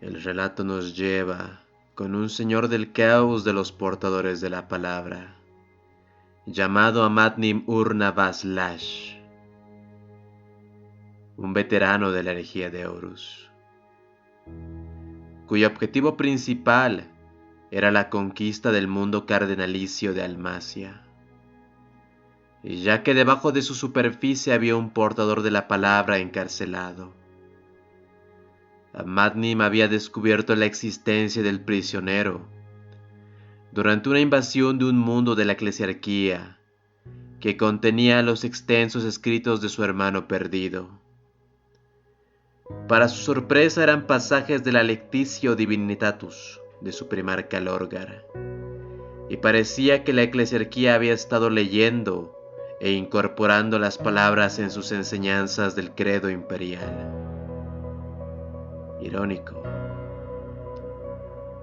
El relato nos lleva con un señor del caos de los portadores de la palabra, llamado Amadnim-ur-Navaslash, un veterano de la herejía de Horus, cuyo objetivo principal era la conquista del mundo cardenalicio de Almacia, y ya que debajo de su superficie había un portador de la palabra encarcelado. Amadnim había descubierto la existencia del prisionero durante una invasión de un mundo de la eclesiarquía que contenía los extensos escritos de su hermano perdido. Para su sorpresa eran pasajes de la Lectitio Divinitatus de su primarca Lorgar, y parecía que la eclesiarquía había estado leyendo e incorporando las palabras en sus enseñanzas del credo imperial. Irónico.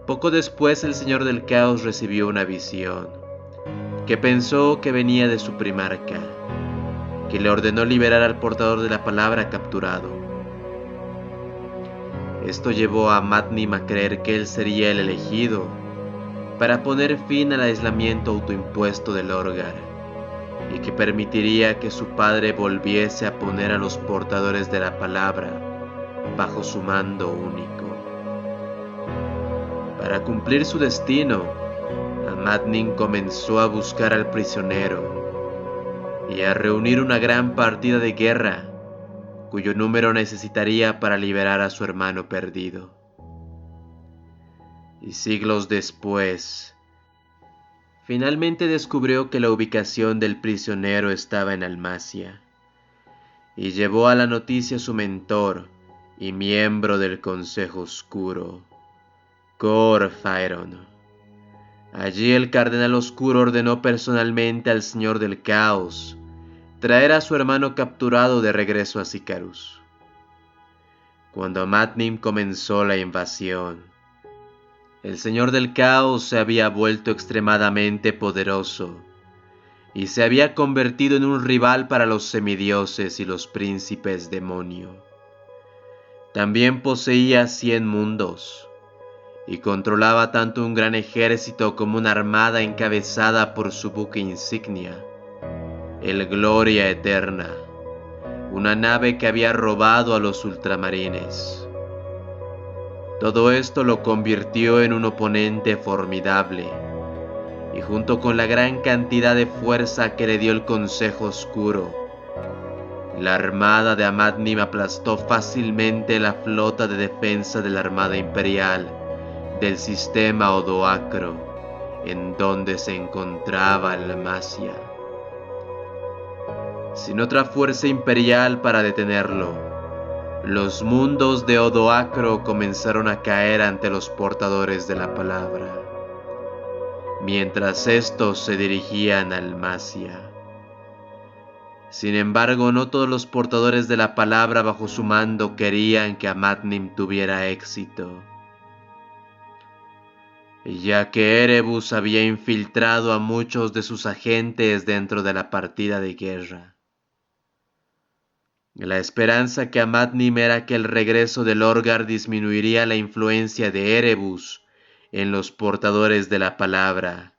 Poco después el Señor del Caos recibió una visión, que pensó que venía de su primarca, que le ordenó liberar al portador de la palabra capturado. Esto llevó a Amadnim a creer que él sería el elegido para poner fin al aislamiento autoimpuesto de Lorgar, y que permitiría que su padre volviese a poner a los portadores de la palabra bajo su mando único. Para cumplir su destino, Amadnim comenzó a buscar al prisionero y a reunir una gran partida de guerra, cuyo número necesitaría para liberar a su hermano perdido. Y siglos después, finalmente descubrió que la ubicación del prisionero estaba en Almacia, y llevó a la noticia a su mentor y miembro del Consejo Oscuro, Cor-Phaeron. Allí el Cardenal Oscuro ordenó personalmente al Señor del Caos traer a su hermano capturado de regreso a Sicarus. Cuando Amadnim comenzó la invasión, el Señor del Caos se había vuelto extremadamente poderoso y se había convertido en un rival para los semidioses y los príncipes demonio. También poseía 100 mundos y controlaba tanto un gran ejército como una armada encabezada por su buque insignia, el Gloria Eterna, una nave que había robado a los ultramarines. Todo esto lo convirtió en un oponente formidable, y junto con la gran cantidad de fuerza que le dio el Consejo Oscuro, la armada de Amadnim aplastó fácilmente la flota de defensa de la Armada Imperial del sistema Odoacro, en donde se encontraba Almacia. Sin otra fuerza imperial para detenerlo, los mundos de Odoacro comenzaron a caer ante los portadores de la palabra, mientras estos se dirigían a Almacia. Sin embargo, no todos los portadores de la palabra bajo su mando querían que Amadnim tuviera éxito, ya que Erebus había infiltrado a muchos de sus agentes dentro de la partida de guerra. La esperanza que Amadnim era que el regreso de Lorgar disminuiría la influencia de Erebus en los portadores de la palabra,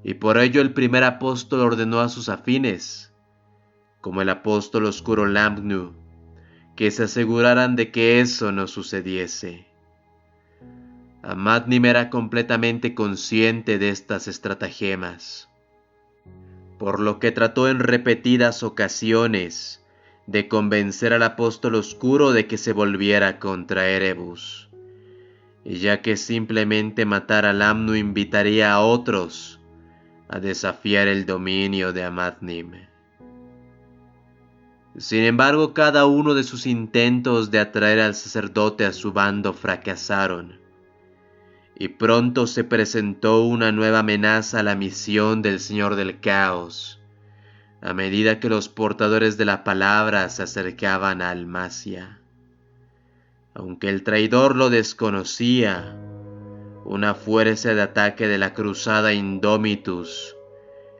y por ello el primer apóstol ordenó a sus afines, como el apóstol oscuro Lambnu, que se aseguraran de que eso no sucediese. Amadnim era completamente consciente de estas estratagemas, por lo que trató en repetidas ocasiones de convencer al apóstol oscuro de que se volviera contra Erebus, y ya que simplemente matar a Lamnu invitaría a otros a desafiar el dominio de Amadnim. Sin embargo, cada uno de sus intentos de atraer al sacerdote a su bando fracasaron, y pronto se presentó una nueva amenaza a la misión del Señor del Caos, a medida que los portadores de la palabra se acercaban a Almacia. Aunque el traidor lo desconocía, una fuerza de ataque de la cruzada Indomitus,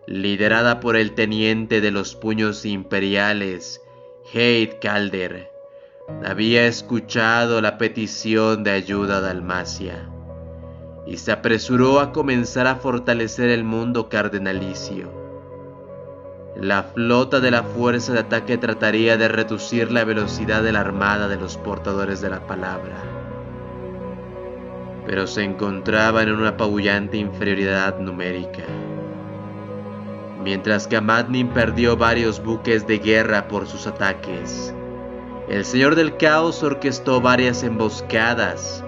liderada por el teniente de los puños imperiales, Heid Calder, había escuchado la petición de ayuda de Dalmacia y se apresuró a comenzar a fortalecer el mundo cardenalicio. La flota de la fuerza de ataque trataría de reducir la velocidad de la armada de los portadores de la palabra, pero se encontraban en una apabullante inferioridad numérica. Mientras que Amadnim perdió varios buques de guerra por sus ataques, el Señor del Caos orquestó varias emboscadas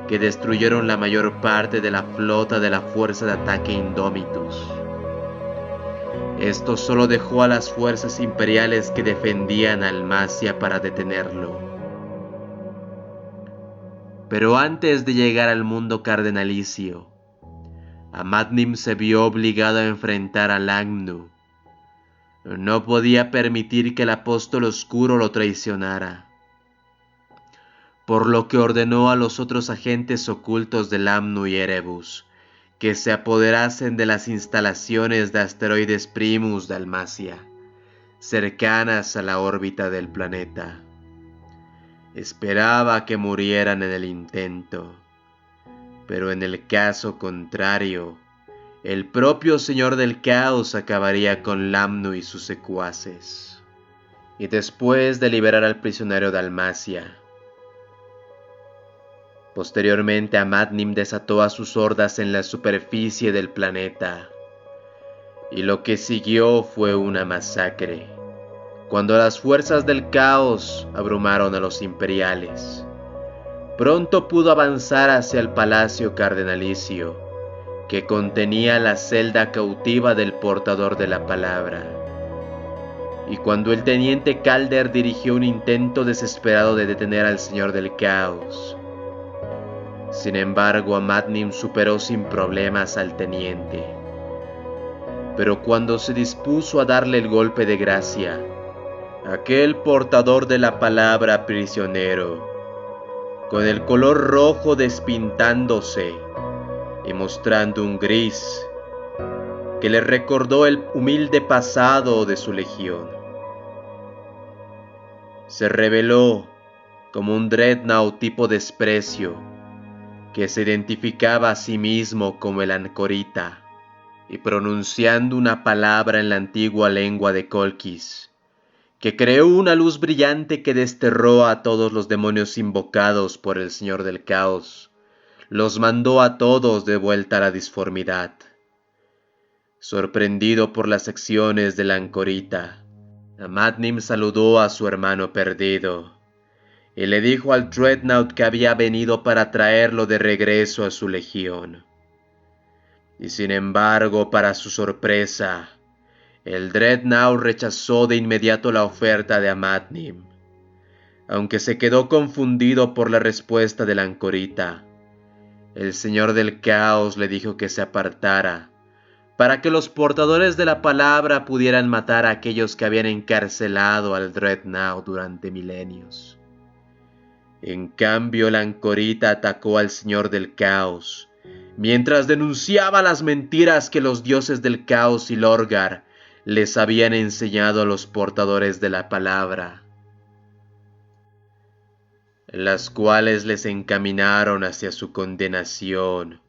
que destruyeron la mayor parte de la flota de la fuerza de ataque Indomitus. Esto solo dejó a las fuerzas imperiales que defendían a Dalmacia para detenerlo. Pero antes de llegar al mundo cardenalicio, Amadnim se vio obligado a enfrentar a Langnu. No podía permitir que el apóstol oscuro lo traicionara, por lo que ordenó a los otros agentes ocultos de Lamnu y Erebus que se apoderasen de las instalaciones de asteroides Primus Dalmacia, cercanas a la órbita del planeta. Esperaba que murieran en el intento, pero en el caso contrario, el propio Señor del Caos acabaría con Lamnu y sus secuaces. Y después de liberar al prisionero Dalmacia, posteriormente Amadnim desató a sus hordas en la superficie del planeta, y lo que siguió fue una masacre, cuando las fuerzas del caos abrumaron a los imperiales. Pronto pudo avanzar hacia el palacio cardenalicio, que contenía la celda cautiva del portador de la palabra. Y cuando el teniente Calder dirigió un intento desesperado de detener al Señor del Caos, sin embargo, Amadnim superó sin problemas al teniente. Pero cuando se dispuso a darle el golpe de gracia, aquel portador de la palabra prisionero, con el color rojo despintándose y mostrando un gris que le recordó el humilde pasado de su legión, se reveló como un dreadnought tipo desprecio que se identificaba a sí mismo como el Ancorita, y pronunciando una palabra en la antigua lengua de Colchis, que creó una luz brillante que desterró a todos los demonios invocados por el Señor del Caos, los mandó a todos de vuelta a la disformidad. Sorprendido por las acciones del Ancorita, Amadnim saludó a su hermano perdido, y le dijo al Dreadnought que había venido para traerlo de regreso a su legión. Y sin embargo, para su sorpresa, el Dreadnought rechazó de inmediato la oferta de Amadnim. Aunque se quedó confundido por la respuesta del Ancorita, el Señor del Caos le dijo que se apartara, para que los portadores de la palabra pudieran matar a aquellos que habían encarcelado al Dreadnought durante milenios. En cambio, el Ancorita atacó al Señor del Caos, mientras denunciaba las mentiras que los dioses del Caos y Lorgar les habían enseñado a los portadores de la palabra, las cuales les encaminaron hacia su condenación,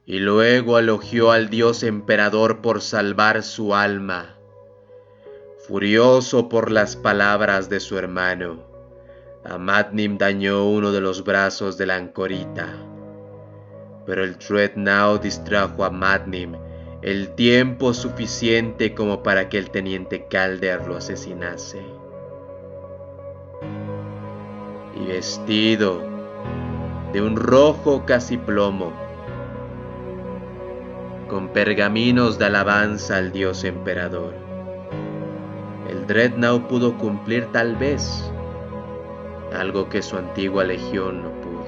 y luego elogió al dios emperador por salvar su alma. Furioso por las palabras de su hermano, Amadnim dañó uno de los brazos del Ancorita, pero el Dreadnought distrajo a Amadnim el tiempo suficiente como para que el teniente Calder lo asesinase. Y vestido de un rojo casi plomo, con pergaminos de alabanza al dios emperador, el Dreadnought pudo cumplir tal vez algo que su antigua legión no pudo.